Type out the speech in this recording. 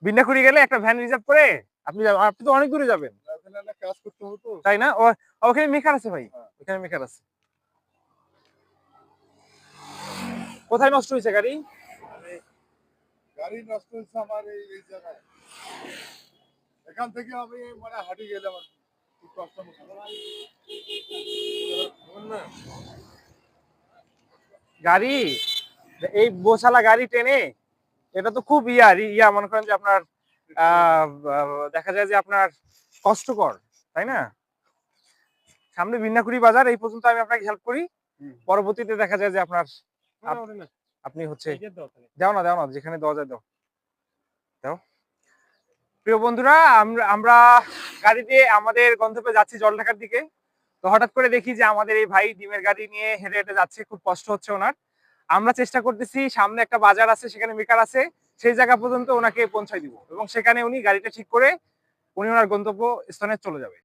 বিন্নাকুড়ি গেলে একটা van reserve করে আপনি তো অনেক দূরে যাবেন, কাজ করতে হতো। তাই না? ওখানে মেকার আছে ভাই, ওখানে মেকার আছে। কোথায় নষ্ট হয়েছে গাড়ি? গাড়ি নষ্ট হয়েছে আমার এই জায়গায়। এখান থেকে আমি মানে হাঁটি গেলাম আর কি। খুব কষ্ট মতো। গাড়ি এই বোঝালা গাড়ি টেনে, এটা তো খুব মনে করেন যে আপনার দেখা যায় যে আপনার কষ্টকর, তাই না? সামনে বিন্নাকুড়ি বাজার, এই পর্যন্ত আমি আপনাকে হেল্প করি, পরবর্তীতে দেখা যায় যে আপনার আপনি হচ্ছে দাও না যেখানে দেওয়া যায় দাও দাও। প্রিয় বন্ধুরা, আমরা গাড়ি দিয়ে আমাদের গন্তব্যে যাচ্ছি জলঢাকার দিকে। তো হঠাৎ করে দেখি যে আমাদের এই ভাই ডিমের গাড়ি নিয়ে হেঁটে হেঁটে যাচ্ছে, খুব কষ্ট হচ্ছে ওনার। আমরা চেষ্টা করতেছি, সামনে একটা বাজার আছে, সেখানে মেকার আছে, সেই জায়গা পর্যন্ত ওনাকে পৌঁছাই দিব এবং সেখানে উনি গাড়িটা ঠিক করে উনি ওনার গন্তব্য স্থানে চলে যাবে।